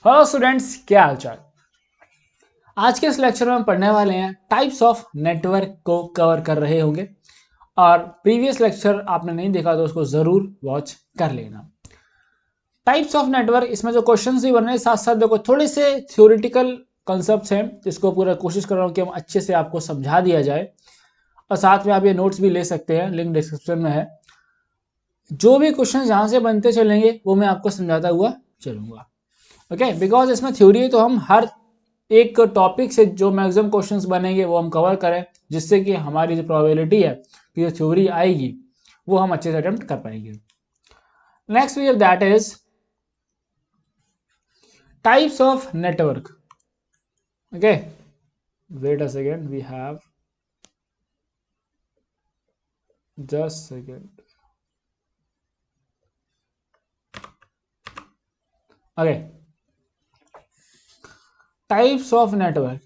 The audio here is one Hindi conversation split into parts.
हेलो स्टूडेंट्स, क्या हाल चाल। आज के इस लेक्चर में हम पढ़ने वाले हैं टाइप्स ऑफ नेटवर्क को कवर कर रहे होंगे और प्रीवियस लेक्चर आपने नहीं देखा तो उसको जरूर वॉच कर लेना। टाइप्स ऑफ नेटवर्क, इसमें जो क्वेश्चंस भी बन रहे हैं साथ साथ देखो थोड़े से थ्योरेटिकल कॉन्सेप्ट्स हैं जिसको पूरा कोशिश कर रहा हूँ कि हम अच्छे से आपको समझा दिया जाए। और साथ में आप ये नोट्स भी ले सकते हैं, लिंक डिस्क्रिप्शन में है। जो भी क्वेश्चन जहाँ से बनते चलेंगे वो मैं आपको समझाता हुआ चलूंगा। ओके, बिकॉज इसमें थ्योरी है तो हम हर एक टॉपिक से जो मैक्सिमम क्वेश्चंस बनेंगे वो हम कवर करें, जिससे कि हमारी जो प्रोबेबिलिटी है कि जो थ्योरी आएगी वो हम अच्छे से अटेम्प्ट कर पाएंगे। Next we have that is types of network. Okay, wait a second, we have just second. Okay, types of network,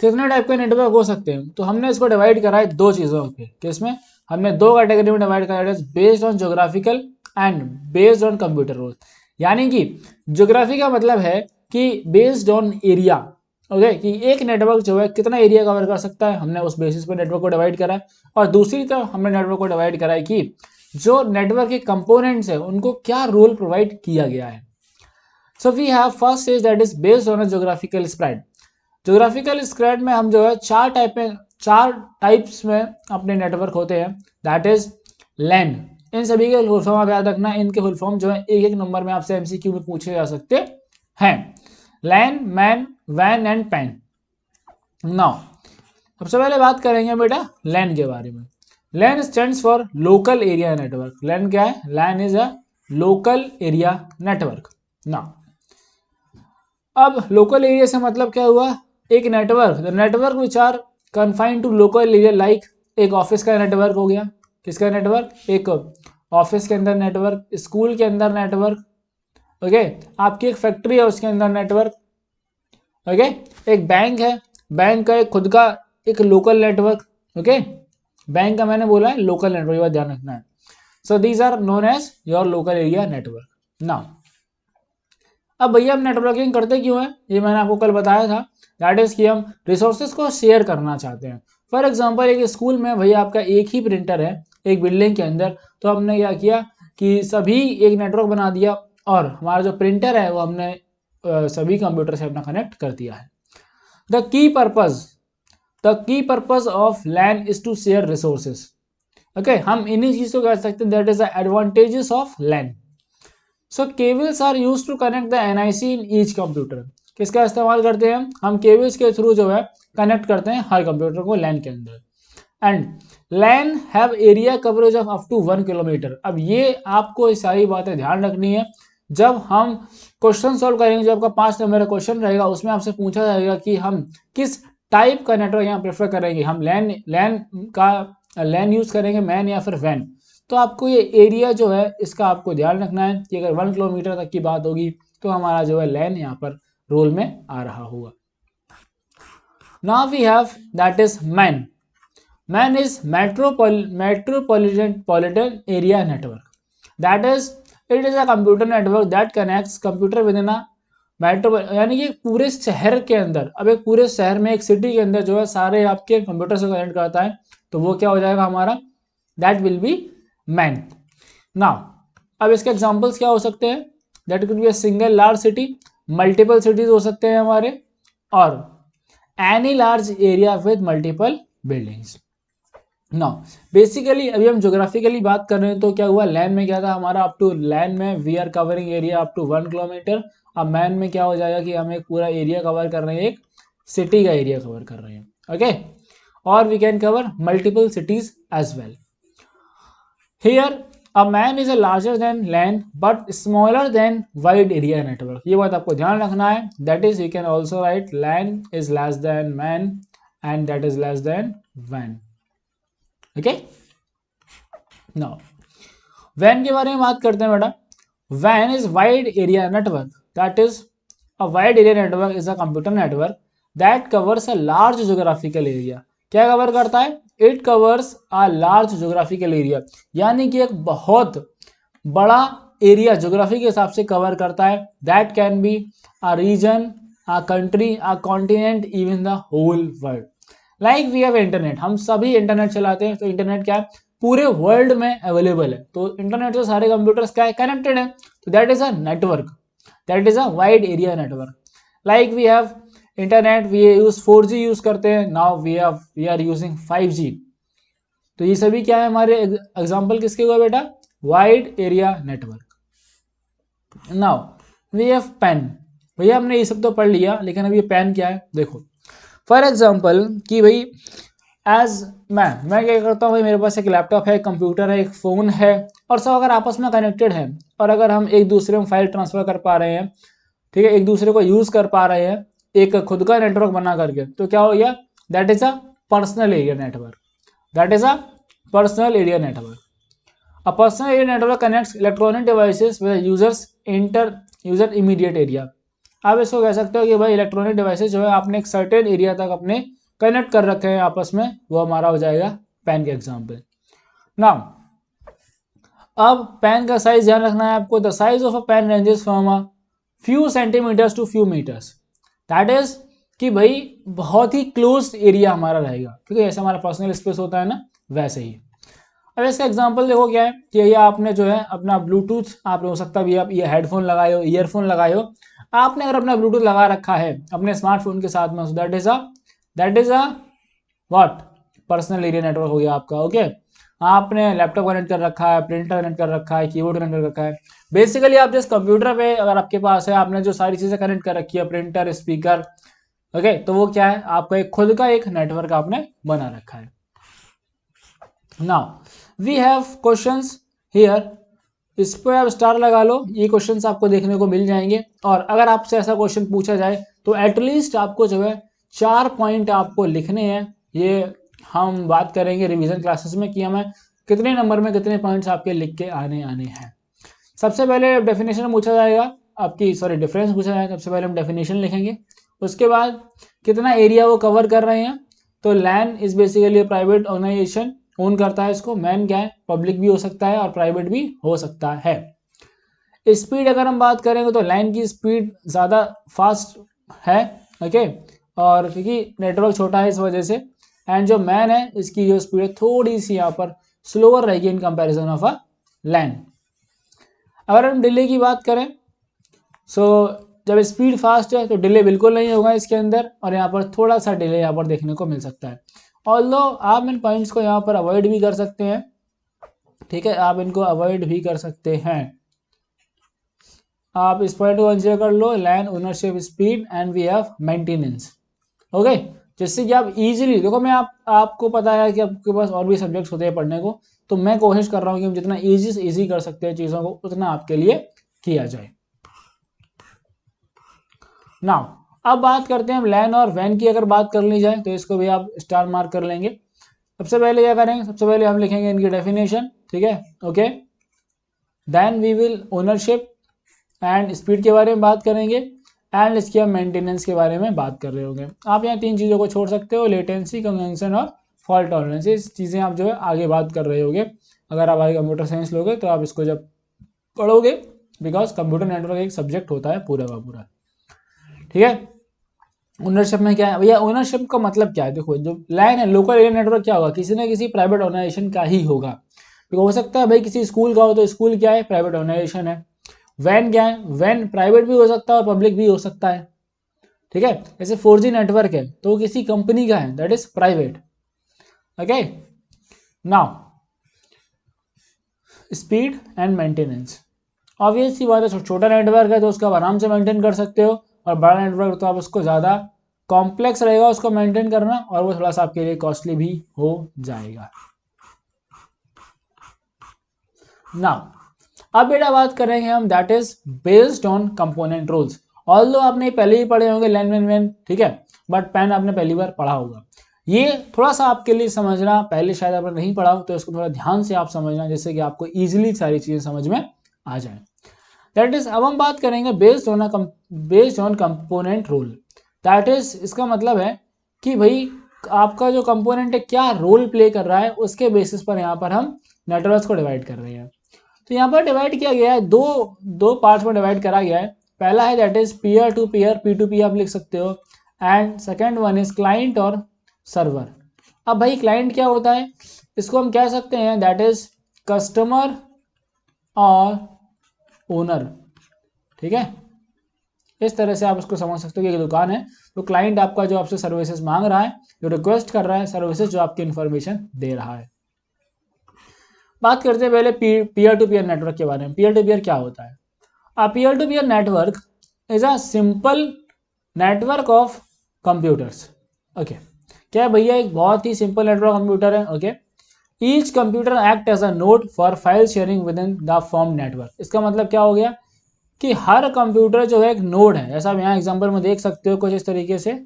कितने टाइप के नेटवर्क हो सकते हैं? तो हमने इसको डिवाइड करा है दो चीजों पे। किसमें? हमने दो कैटेगरी में डिवाइड करा है, based on geographical and based on computer role. यानी कि ज्योग्राफी का मतलब है कि बेस्ड ऑन एरिया। ओके, कि एक नेटवर्क जो है कितना एरिया कवर कर सकता है, हमने उस बेसिस पर नेटवर्क को डिवाइड करा है। और दूसरी तरफ हमने नेटवर्क को डिवाइड करा है कि जो नेटवर्क के कंपोनेंट्स है उनको क्या रोल प्रोवाइड किया गया है। So we have first stage that is based on a geographical spread. Geographical spread में हम जो है चार टाइप्स में अपने नेटवर्क होते हैं, दैट इज लैन। इन सभी के फुल फॉर्म आप याद रखना, इनके फुल फॉर्म जो है एक एक नंबर में आपसे एमसीक्यू में पूछे जा सकते हैं। लैन, मैन, वैन एंड पैन। नाउ सबसे पहले बात करेंगे बेटा लैन के बारे में। LAN stands for local area network. LAN क्या है? LAN is a local area network. Now अब लोकल एरिया से मतलब क्या हुआ? एक network, the network which are confined to local area, like एक ऑफिस का नेटवर्क हो गया। किसका नेटवर्क? एक ऑफिस के अंदर नेटवर्क, स्कूल के अंदर नेटवर्क। ओके, आपकी एक फैक्ट्री है उसके अंदर नेटवर्क। ओके, एक बैंक है, बैंक का एक खुद का एक लोकल नेटवर्क। ओके, बैंक का मैंने बोला है लोकल नेटवर्क, ये बात ध्यान रखना है। So these are known as your local area network. Now अब भैया हम नेटवर्किंग करते क्यों हैं? ये मैंने आपको कल बताया था, दैट इज कि हम रिसोर्सेज को शेयर करना चाहते हैं। फॉर एग्जांपल एक स्कूल में भैया आपका एक ही प्रिंटर है एक बिल्डिंग के अंदर, तो हमने क्या किया कि सभी एक नेटवर्क बना दिया और हमारा जो प्रिंटर है वो हमने सभी कंप्यूटर से अपना कनेक्ट कर दिया है। The key purpose the key purpose of LAN is to share resources. Okay, हम इन्हीं चीज को कह सकते हैं, that is the advantages of LAN. So cables are use to connect the NIC in each computer. किसका इस्तेमाल करते हैं हम केबल्स के थ्रू जो है कनेक्ट करते हैं हर कंप्यूटर को लैन के अंदर। And LAN have area coverage of up to 1 kilometre. अब ये आपको सारी बातें ध्यान रखनी है जब हम क्वेश्चन सॉल्व करेंगे। जब आपका 5 नंबर का क्वेश्चन रहेगा उसमें आपसे पूछा जाएगा कि हम किस टाइप का नेटवर्क यहाँ प्रेफर करेंगे, हम लैन यूज करेंगे, मैन या फिर वैन। तो आपको ये एरिया जो है इसका आपको ध्यान रखना है कि अगर 1 किलोमीटर तक की बात होगी तो हमारा जो है लैन यहाँ पर रोल में आ रहा होगा। Now we have that is MAN. MAN is metropolitan area network. That is, it is a computer network that connects computer within a metro, यानी कि पूरे शहर के अंदर, अब एक पूरे शहर में एक सिटी के अंदर जो है सारे आपके कंप्यूटर से कनेक्ट करता है, तो वो क्या हो जाएगा हमारा? That will be man. Now अब इसके एग्जांपल्स क्या हो सकते हैं? That could be a single large city, multiple cities हो सकते हैं हमारे, और any large area with multiple buildings. Now basically अभी हम ज्योग्राफिकली बात कर रहे हैं तो क्या हुआ? लैंड में क्या था हमारा? अप टू लैंड में we are covering area up to 1 kilometre. अब मैन में क्या हो जाएगा कि हम एक पूरा एरिया कवर कर रहे हैं, एक सिटी का एरिया कवर कर रहे हैं। ओके, और we can cover multiple cities as well. Here a man is a larger than land but smaller than wide area network. ये बात आपको ध्यान रखना है, that is you can also write land is less than man and that is less than van. Okay, now WAN के बारे में बात करते हैं बेटा। WAN is wide area network, that is a wide area network is a computer network that covers a large geographical area. क्या कवर करता है? It covers a large geographical area, यानी कि एक बहुत बड़ा एरिया ज्योग्राफी के हिसाब से कवर करता है। That can be a region, a country, a continent, even the whole world. Like we have internet, हम सभी इंटरनेट चलाते हैं, तो इंटरनेट क्या है, पूरे वर्ल्ड में अवेलेबल है। तो इंटरनेट से सारे कंप्यूटर्स क्या है, कनेक्टेड है। तो that is a network, that is a wide area network. Like we have internet, we use 4G use करते हैं, now we are using 5G। तो ये सभी क्या है हमारे एग्जाम्पल किसके हुआ बेटा, wide area network. Now we have PAN, भैया हमने ये सब तो पढ़ लिया, लेकिन अब ये पेन क्या है देखो। फॉर एग्जाम्पल कि भाई एज मैं क्या करता हूँ भाई, मेरे पास एक लैपटॉप है, एक कंप्यूटर है, एक फ़ोन है, और सब अगर आपस में कनेक्टेड है, और अगर हम एक दूसरे में फाइल ट्रांसफर कर पा रहे हैं, ठीक है, एक दूसरे को यूज़ कर पा रहे हैं एक खुद का नेटवर्क बना करके, तो क्या हो गया, that is a personal area network, that is a personal area network. A personal area network connects electronic devices with user immediate area. आप इसको कह सकते हो कि भाई इलेक्ट्रॉनिक डिवाइसेस जो है आपने एक सर्टेन एरिया तक अपने कनेक्ट कर रखे हैं आपस में, वो हमारा हो जाएगा पेन के एग्जाम्पल। नाउ अब पेन का साइज ध्यान रखना है आपको। The size of a PAN ranges from a few centimetres to few metres, that is कि भाई बहुत ही क्लोज एरिया हमारा रहेगा, क्योंकि जैसे हमारा पर्सनल स्पेस होता है ना, वैसे ही। अब इसका एग्जांपल देखो क्या है कि ये आपने जो है अपना ब्लूटूथ, आपने हो सकता है आप ये हेडफोन लगाए हो, ईयरफोन लगाए हो, आपने अगर अपना ब्लूटूथ लगा रखा है अपने स्मार्टफोन के साथ में, that is a what, personal area network हो गया आपका। ओके, आपने लैपटॉप कनेक्ट कर रखा है, प्रिंटर कनेक्ट कर रखा है, कीबोर्ड कनेक्ट कर रखा है, बेसिकली आप जिस कंप्यूटर पे अगर आपके पास है, आपने जो सारी चीजें कनेक्ट कर रखी है, प्रिंटर, स्पीकर, ओके, तो वो क्या है, आपका एक खुद का एक नेटवर्क आपने बना रखा है। Now we have questions here, इस पर आप स्टार लगा लो, ये क्वेश्चंस आपको देखने को मिल जाएंगे। और अगर आपसे ऐसा क्वेश्चन पूछा जाए तो एटलीस्ट आपको जो है 4 पॉइंट आपको लिखने हैं। ये हम बात करेंगे रिवीजन क्लासेस में कि हमें कितने नंबर में कितने पॉइंट्स आपके लिख के आने हैं। सबसे पहले डेफिनेशन पूछा जाएगा आपकी, सॉरी डिफरेंस पूछा जाएगा, सबसे पहले हम डेफिनेशन लिखेंगे। उसके बाद कितना एरिया वो कवर कर रहे हैं, तो LAN is basically private organisation, own करता है इसको। मैन क्या है, पब्लिक भी हो सकता है और प्राइवेट भी हो सकता है। स्पीड अगर हम बात करेंगे तो लाइन की स्पीड ज़्यादा फास्ट है, ओके, और क्योंकि नेटवर्क छोटा है इस वजह से। एंड जो मैन है इसकी जो स्पीड है थोड़ी सी यहाँ पर स्लोअर रहेगी in comparison of a line. अगर हम डिले की बात करें, सो जब स्पीड फास्ट है तो डिले बिल्कुल नहीं होगा इसके अंदर, और यहाँ पर थोड़ा सा डिले यहाँ पर देखने को मिल सकता है। ऑल्दो आप इन पॉइंट्स को यहाँ पर अवॉइड भी कर सकते हैं, ठीक है, आप इनको अवॉइड भी कर सकते हैं। आप इस पॉइंट को कंसिडर कर लो, land ownership, speed and we have maintenance, okay, जिससे कि आप इजीली देखो, मैं आपको पता है कि आपके पास और भी सब्जेक्ट्स होते हैं पढ़ने को, तो मैं कोशिश कर रहा हूँ कि हम जितना ईजी से ईजी कर सकते हैं चीज़ों को, उतना आपके लिए किया जाए। नाउ अब बात करते हैं हम लैन और वैन की। अगर बात कर ली जाए तो इसको भी आप स्टार मार्क कर लेंगे। सबसे पहले क्या करेंगे, सबसे पहले हम लिखेंगे इनकी डेफिनेशन, ठीक है, okay, then we will ownership and speed के बारे में बात करेंगे, एंड इसके हम मेंटेनेंस के बारे में बात कर रहे होंगे। आप यहाँ 3 चीज़ों को छोड़ सकते हो, लेटेंसी, कंजंक्शन और फॉल्ट टॉलरेंस। इस चीज़ें आप जो है आगे बात कर रहे होगे अगर आप आगे कंप्यूटर साइंस लोगे, तो आप इसको जब पढ़ोगे, बिकॉज कंप्यूटर नेटवर्क एक सब्जेक्ट होता है पूरा का पूरा, ठीक है। ओनरशिप में क्या है भैया, ओनरशिप का मतलब क्या है, देखो जो लाइन है, लोकल एरिया नेटवर्क क्या होगा, किसी न किसी प्राइवेट ऑर्गेनाइजेशन का ही होगा। तो हो सकता है भाई किसी स्कूल का हो, तो स्कूल क्या है, प्राइवेट ऑर्गेनाइजेशन है। वैन क्या है, वैन प्राइवेट भी हो सकता है और पब्लिक भी हो सकता है, ठीक है। जैसे 4G नेटवर्क है तो वो किसी कंपनी का है, that is private, okay. Now speed and maintenance, obvious सी बात है, छोटा नेटवर्क है तो उसको आप आराम से मेंटेन कर सकते हो, और बड़ा नेटवर्क तो आप उसको ज़्यादा कॉम्प्लेक्स रहेगा उसको मेंटेन करना, और वो थोड़ा सा आपके लिए कॉस्टली भी हो जाएगा। नाउ अब बेटा बात करेंगे हम, that is based on component rules. Although आपने पहले ही पढ़े होंगे लैन वैन वैन, ठीक है, बट पेन आपने पहली बार पढ़ा होगा। ये थोड़ा सा आपके लिए समझना, पहले शायद आपने नहीं पढ़ा हो, तो इसको थोड़ा ध्यान से आप समझना, जिससे कि आपको इजीली सारी चीज़ें समझ में आ जाए। दैट इज अब हम बात करेंगे based on component rule. That is इसका मतलब है कि भाई आपका जो कंपोनेंट है क्या रोल प्ले कर रहा है, उसके बेसिस पर यहाँ पर हम नेटवर्क्स को डिवाइड कर रहे हैं। तो यहाँ पर डिवाइड किया गया है, दो पार्ट्स में डिवाइड करा गया है। पहला है that is peer to peer, P2P आप लिख सकते हो, and second one is client और सर्वर। अब भाई क्लाइंट क्या होता है, इसको हम कह सकते हैं दैट इज कस्टमर और ओनर, ठीक है। इस तरह से आप उसको समझ सकते हो कि एक दुकान है, तो क्लाइंट आपका जो आपसे सर्विसेज मांग रहा है, जो रिक्वेस्ट कर रहा है, सर्विसेज जो आपकी इन्फॉर्मेशन दे रहा है। बात करते हैं पहले पीयर टू पीयर नेटवर्क के बारे में। पीयर टू पीयर क्या होता है? A peer-to-peer network is a simple network of computers. Okay. क्या है भैया? एक बहुत ही सिंपल नेटवर्क कंप्यूटर है। Okay, each computer act as a node for file sharing with in the form network. इसका मतलब क्या हो गया कि हर कंप्यूटर जो है एक नोड है। जैसा आप यहाँ एग्जांपल में देख सकते हो कुछ इस तरीके से,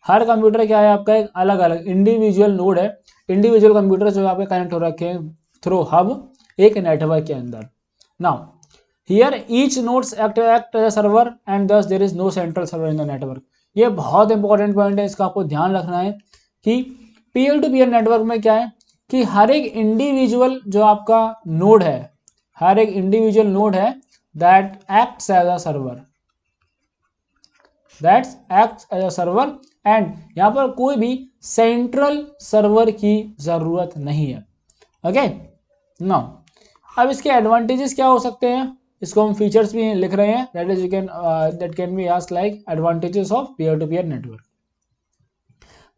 हर कंप्यूटर क्या है आपका एक अलग अलग इंडिविजुअल नोड है। इंडिविजुअल कंप्यूटर जो आपके कनेक्ट हो रखे हैं थ्रू हब एक नेटवर्क के अंदर। Now Here each nodes act as a server and thus there is no central server in the network. ये बहुत इंपॉर्टेंट पॉइंट है, इसका आपको ध्यान रखना है कि पीयर टू पीयर नेटवर्क में क्या है कि हर एक इंडिविजुअल जो आपका नोड है, हर एक इंडिविजुअल नोड है that acts as a server, and यहाँ पर कोई भी सेंट्रल सर्वर की जरूरत नहीं है। ओके, नाउ अब इसके एडवांटेजेस क्या हो सकते हैं, इसको हम फीचर्स भी लिख रहे हैं, that is that can be asked like advantages of peer to peer network.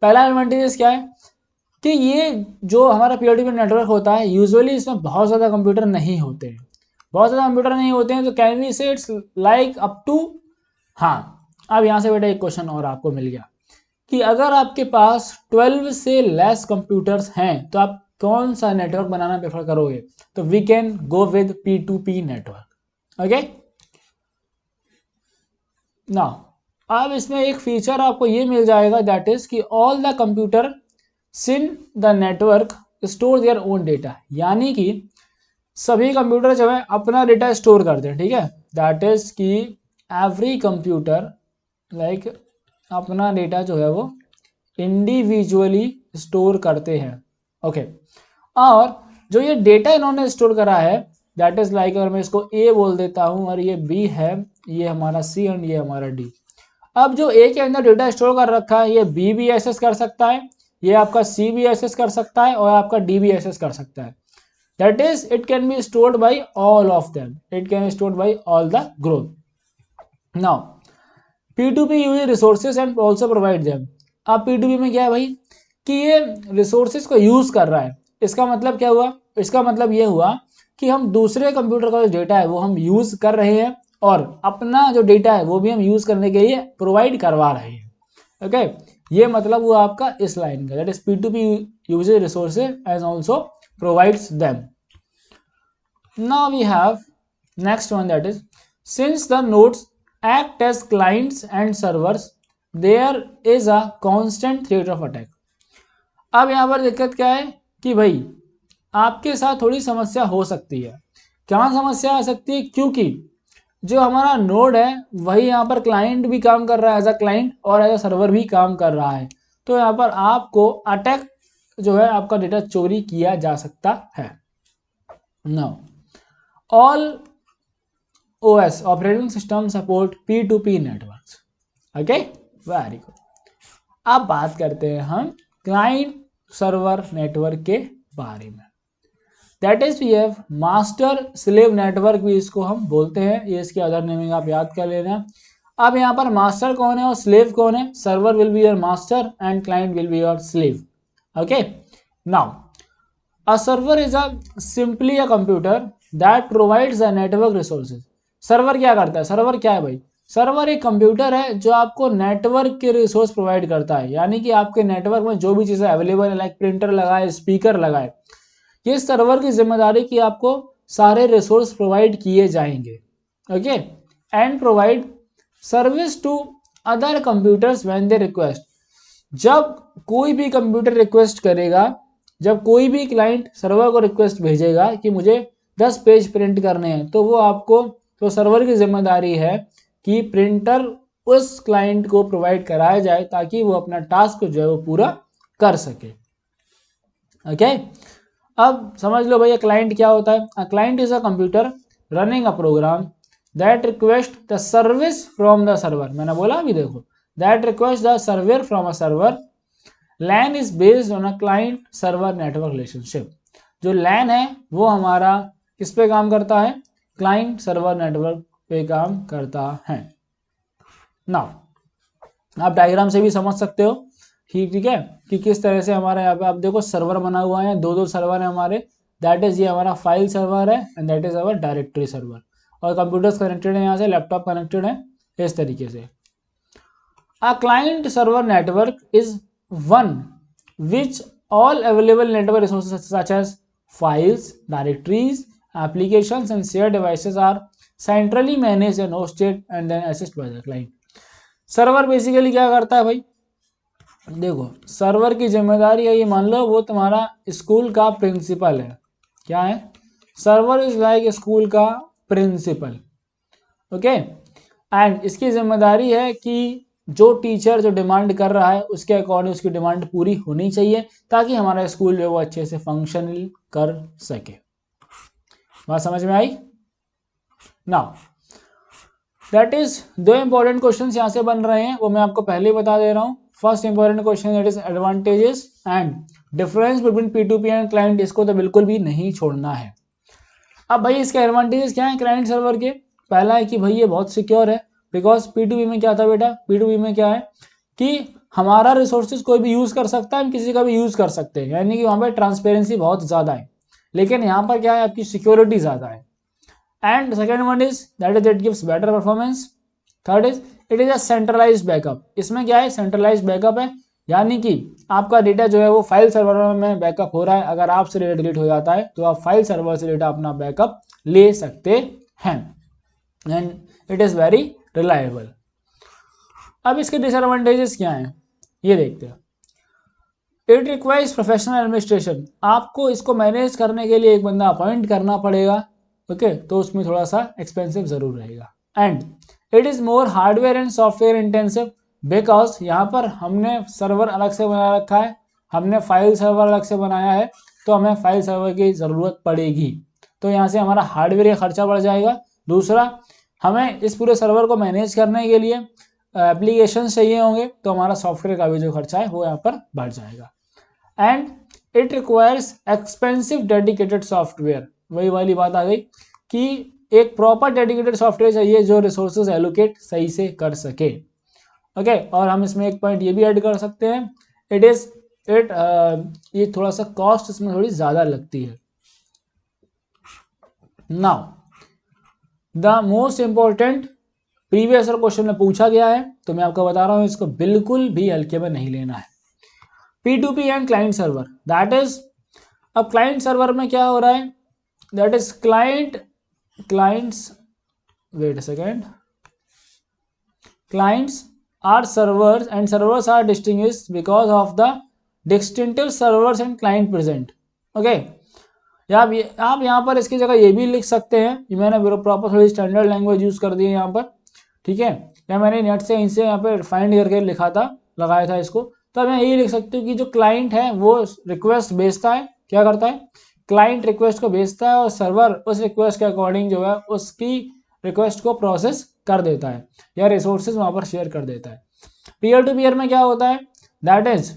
पहला एडवांटेजेस क्या है कि ये जो हमारा पीयर टू पीयर नेटवर्क होता है, यूजुअली इसमें बहुत ज़्यादा कंप्यूटर नहीं होते हैं, तो कैन वी से इट्स लाइक अप टू, हाँ अब यहाँ से बेटा एक क्वेश्चन और आपको मिल गया कि अगर आपके पास 12 से लेस कंप्यूटर्स हैं तो आप कौन सा नेटवर्क बनाना प्रेफर करोगे? तो we can go with P2P network. Okay, now अब इसमें एक फीचर आपको ये मिल जाएगा दैट इज कि all the computer in the network store their own data, यानी कि सभी कंप्यूटर जो है अपना डेटा स्टोर करते हैं, ठीक है। दैट इज कि एवरी कंप्यूटर लाइक अपना डेटा जो है वो इंडिविजुअली स्टोर करते हैं। ओके, और जो ये डेटा इन्होंने स्टोर करा है दैट इज लाइक, अगर मैं इसको ए बोल देता हूं और ये बी है, ये हमारा सी एंड ये हमारा डी। अब जो ए के अंदर डेटा स्टोर कर रखा है ये बी भी एक्सेस कर सकता है, ये आपका सी भी एक्सेस कर सकता है और आपका डी भी एक्सेस कर सकता है। That is it can be stored bye all of them, it can be stored bye all the group. Now P2P use resources and also provide them. अब P2P में क्या है भाई कि ये रिसोर्सेज को यूज कर रहा है। इसका मतलब क्या हुआ? इसका मतलब ये हुआ कि हम दूसरे कंप्यूटर का जो डेटा है वो हम यूज कर रहे हैं और अपना जो डेटा है वो भी हम यूज करने के लिए प्रोवाइड करवा रहे हैं। ओके, ये मतलब हुआ आपका इस लाइन का, that is P2P uses resources and also provides them. Now we have next one that is since the nodes act as clients and servers, there is a constant threat of attack. अब यहाँ पर दिक्कत क्या है कि भाई आपके साथ थोड़ी समस्या हो सकती है। क्या समस्या आ सकती है? क्योंकि जो हमारा नोड है वही यहाँ पर क्लाइंट भी काम कर रहा है एज अ क्लाइंट और एज अ सर्वर भी काम कर रहा है, तो यहाँ पर आपको अटैक जो है आपका डेटा चोरी किया जा सकता है। Now all OS operating system support P2P networks. Okay, very good. अब बात करते हैं हम क्लाइंट सर्वर नेटवर्क के बारे में। That is we have master slave network भी इसको हम बोलते हैं, ये इसके अदर नेमिंग आप याद कर लेना। अब यहाँ पर मास्टर कौन है और स्लेव कौन है? Server will be your master and client will be your slave. Okay, now a server is a simply a computer that provides a network resources. Server क्या करता है? सर्वर क्या है भाई? सर्वर एक कंप्यूटर है जो आपको नेटवर्क के रिसोर्स प्रोवाइड करता है, यानी कि आपके नेटवर्क में जो भी चीज़ें अवेलेबल है लाइक प्रिंटर लगाए, स्पीकर लगाए, ये सर्वर की जिम्मेदारी कि आपको सारे रिसोर्स प्रोवाइड किए जाएंगे। Okay, and provide service to other computers when they request. जब कोई भी कंप्यूटर रिक्वेस्ट करेगा, जब कोई भी क्लाइंट सर्वर को रिक्वेस्ट भेजेगा कि मुझे 10 पेज प्रिंट करने हैं, तो वो आपको, तो सर्वर की जिम्मेदारी है कि प्रिंटर उस क्लाइंट को प्रोवाइड कराया जाए ताकि वो अपना टास्क जो है वो पूरा कर सके। ओके, अब समझ लो भैया क्लाइंट क्या होता है। A client is a computer running a program that request the service from the server. मैंने बोला अभी देखो, that request the server from a server. LAN is based on a client server network relationship. जो लैन है वो हमारा किस पे काम करता है, क्लाइंट सर्वर नेटवर्क पे काम करता है। नाउ आप डायग्राम से भी समझ सकते हो ठीक है कि किस तरह से हमारा यहाँ पे आप देखो सर्वर बना हुआ है, दो सर्वर है हमारे। दैट इज ये हमारा फाइल सर्वर है and that is our directory server. और कंप्यूटर्स कनेक्टेड है, यहाँ से लैपटॉप कनेक्टेड है इस तरीके से। A client server network is one which all available network resources such as files, directories, applications and shared devices are centrally managed and hosted and then accessed by the client. Server basically क्या करता है भाई, देखो सर्वर की जिम्मेदारी है, ये मान लो वो तुम्हारा स्कूल का प्रिंसिपल है। क्या है, सर्वर इज लाइक स्कूल का प्रिंसिपल। ओके, एंड इसकी जिम्मेदारी है कि जो टीचर जो डिमांड कर रहा है उसके अकॉर्डिंग उसकी डिमांड पूरी होनी चाहिए ताकि हमारा स्कूल जो है वो अच्छे से फंक्शनल कर सके। बात समझ में आई। नाउ दैट इज दो इंपॉर्टेंट क्वेश्चंस यहाँ से बन रहे हैं, वो मैं आपको पहले ही बता दे रहा हूँ। First important question that is advantages and difference between P2P and client, इसको तो बिल्कुल भी नहीं छोड़ना है। अब भाई इसके एडवांटेजेस क्या है क्लाइंट सर्वर के। पहला है कि भाई ये बहुत सिक्योर है, बिकॉज P2P में क्या था बेटा, P2P में क्या है कि हमारा रिसोर्सेज कोई भी यूज कर सकता है, हम किसी का भी यूज कर सकते हैं, यानी कि वहां पर ट्रांसपेरेंसी बहुत ज्यादा है। लेकिन यहाँ पर क्या है, आपकी सिक्योरिटी ज्यादा है। And second one is that is it gives better performance. Third is it is a centralised backup. इसमें क्या है, सेंट्रलाइज्ड बैकअप है, यानी कि आपका डेटा जो है वो फाइल सर्वर में बैकअप हो रहा है। अगर आपसे डेटा डिलीट हो जाता है तो आप फाइल सर्वर से डेटा अपना बैकअप ले सकते हैं and it is very reliable. अब इसके डिसएडवांटेजेस क्या हैं ये देखते हैं। It requires professional administration. आपको इसको मैनेज करने के लिए एक बंदा अपॉइंट करना पड़ेगा। ओके, तो उसमें थोड़ा सा एक्सपेंसिव जरूर रहेगा। And it is more hardware and software intensive, because यहाँ पर हमने सर्वर अलग से बना रखा है, हमने फाइल सर्वर अलग से बनाया है, तो हमें फाइल सर्वर की ज़रूरत पड़ेगी। तो यहाँ से हमारा हार्डवेयर का खर्चा बढ़ जाएगा। दूसरा, हमें इस पूरे सर्वर को मैनेज करने के लिए एप्लीकेशन चाहिए होंगे, तो हमारा सॉफ्टवेयर का भी जो खर्चा है वो यहाँ पर बढ़ जाएगा। And it requires expensive dedicated software. वही वाली बात आ गई कि एक प्रॉपर डेडिकेटेड सॉफ्टवेयर चाहिए जो रिसोर्सेज एलोकेट सही से कर सके। ओके, और हम इसमें एक पॉइंट ये भी ऐड कर सकते हैं, इट इज ये थोड़ा सा कॉस्ट इसमें थोड़ी ज्यादा लगती है। Now the most important previous year question में पूछा गया है, तो मैं आपको बता रहा हूं इसको बिल्कुल भी हल्के में नहीं लेना है। P2P and client server, that is, अब क्लाइंट सर्वर में क्या हो रहा है, that is clients wait a second, clients are servers and servers are distinguished because of the distinctive servers and client present. Okay, आप यहाँ पर इसकी जगह ये भी लिख सकते हैं, ये मैंने प्रॉपर थोड़ी स्टैंडर्ड लैंग्वेज यूज कर दी है यहाँ पर, ठीक है, या मैंने नेट से इनसे यहाँ पे फाइंड करके लिखा था, लगाया था इसको। तो मैं यही लिख सकती हूँ कि जो क्लाइंट है वो रिक्वेस्ट भेजता है, क्या करता है, क्लाइंट रिक्वेस्ट को भेजता है और सर्वर उस रिक्वेस्ट के अकॉर्डिंग जो है उसकी रिक्वेस्ट को प्रोसेस कर देता है या रिसोर्सेज वहां पर शेयर कर देता है। पीयर टू पीयर में क्या होता है, that is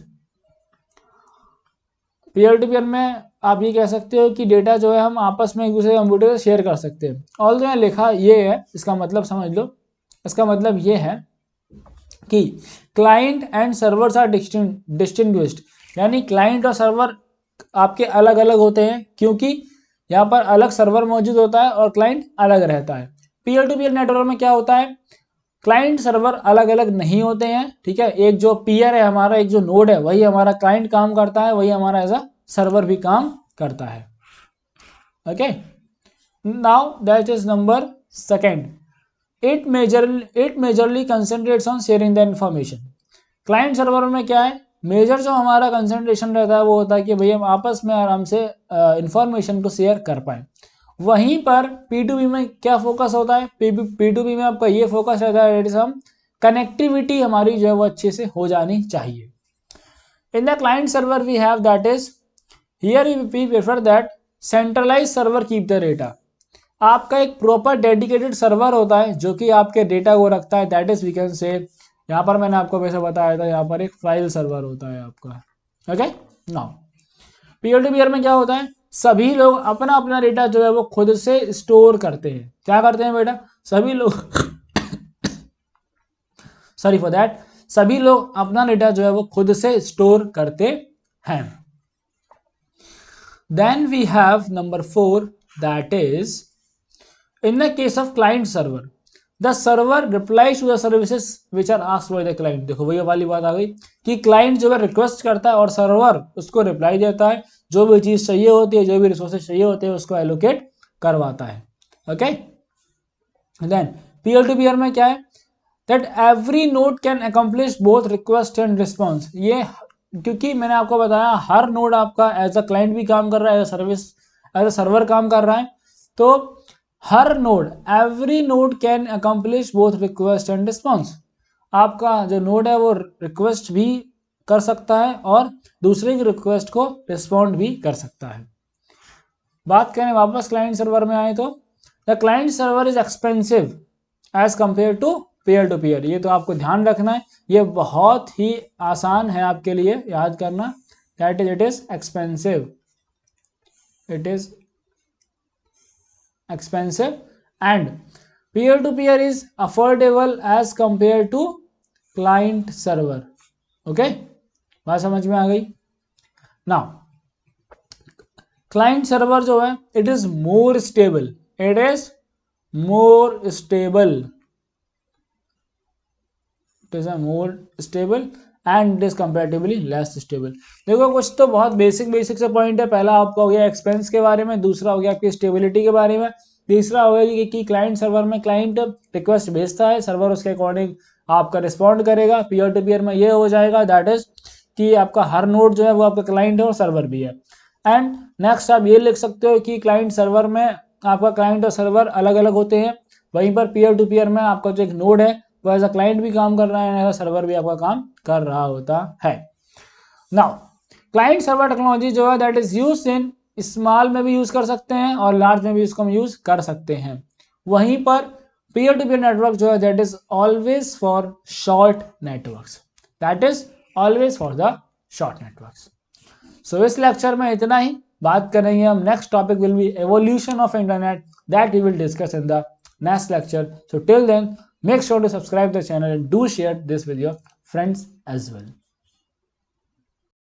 peer to peer में आप ये कह सकते हो कि डेटा जो है हम आपस में एक दूसरे कंप्यूटर से शेयर कर सकते हैं। ऑल जो लिखा ये है, इसका मतलब समझ लो, इसका मतलब ये है कि client and servers are distinguished, यानी क्लाइंट और सर्वर आपके अलग अलग होते हैं, क्योंकि यहाँ पर अलग सर्वर मौजूद होता है और क्लाइंट अलग रहता है। पीयर टू पीयर नेटवर्क में क्या होता है, क्लाइंट सर्वर अलग अलग नहीं होते हैं, ठीक है, एक जो पीयर है हमारा, एक जो नोड है वही हमारा क्लाइंट काम करता है, वही हमारा एज अ सर्वर भी काम करता है। Okay, now that is number second, it majorly concentrates on sharing the information. Client server में क्या है, मेजर जो हमारा कंसंट्रेशन रहता है वो होता है कि भाई हम आपस में आराम से इंफॉर्मेशन को शेयर कर पाए। वहीं पर P2P में क्या फोकस होता है, P2P में आपका ये फोकस रहता है हम कनेक्टिविटी हमारी जो है वो अच्छे से हो जानी चाहिए। In the client server we have that is here we prefer that centralize server keep the data. आपका एक प्रॉपर डेडिकेटेड सर्वर होता है जो कि आपके डेटा को रखता है, that is we can say, यहाँ पर मैंने आपको वैसे बताया था, यहाँ पर एक फाइल सर्वर होता है आपका। Okay, now peer to peer में क्या होता है, सभी लोग अपना अपना डेटा जो है वो खुद से स्टोर करते हैं। क्या करते हैं बेटा, सभी लोग सॉरी फॉर दैट, सभी लोग अपना डेटा जो है वो खुद से स्टोर करते हैं। Then we have number 4, that is in the case of client server the server replies to the services which are asked by the client। देखो वही वाली बात आ गई कि क्लाइंट जो है रिक्वेस्ट करता है और सर्वर उसको रिप्लाई देता है, जो भी चीज चाहिए होती है, जो भी रिसोर्सेज चाहिए होते हैं उसको एलोकेट करवाता है। Okay, then peer to peer में क्या है, that every node can accomplish both request and response. ये क्योंकि मैंने आपको बताया हर नोड आपका एज अ क्लाइंट भी काम कर रहा है, as a service as a server काम कर रहा है, तो हर node every node can accomplish both request and response. आपका जो नोड है वो रिक्वेस्ट भी कर सकता है और दूसरे की रिक्वेस्ट को रिस्पॉन्ड भी कर सकता है। बात करें वापस क्लाइंट सर्वर में आए तो the client server is expensive as compare to peer. ये तो आपको ध्यान रखना है, ये बहुत ही आसान है आपके लिए याद करना, that is it is expensive, it is expensive and peer to peer is affordable as compared to client server। Okay, बात समझ में आ गई। नाउ क्लाइंट सर्वर जो है it is more stable, it is more stable, it is a more stable and it is comparatively less stable. देखो कुछ तो बहुत बेसिक से पॉइंट है, पहला आपका हो गया एक्सपेंस के बारे में, दूसरा हो गया आपकी स्टेबिलिटी के बारे में, तीसरा हो गया कि क्लाइंट सर्वर में क्लाइंट रिक्वेस्ट भेजता है, सर्वर उसके अकॉर्डिंग आपका रिस्पॉन्ड करेगा। पीयर टू पीयर में ये हो जाएगा दैट इज कि आपका हर नोड जो है वो आपका क्लाइंट है और सर्वर भी है। एंड नेक्स्ट आप ये लिख सकते हो कि क्लाइंट सर्वर में आपका क्लाइंट और सर्वर अलग अलग होते हैं, वहीं पर पीयर टू पीयर में आपका जो एक नोड है वो एज अ क्लाइंट भी काम कर रहा है, एज अ सर्वर भी आपका काम कर रहा होता है। नाउ क्लाइंट सर्वर टेक्नोलॉजी जो है that is used in small में भी यूज कर सकते हैं और लार्ज में भी इसको हम यूज कर सकते हैं। वहीं पर पीयर टू पीयर नेटवर्क जो है that is always for short networks, that is always for the short networks. So इस लेक्चर में इतना ही, बात करेंगे हम next topic will be evolution of internet, that we will discuss in the next lecture. So till then, make sure to subscribe the channel and do share this with your friends as well.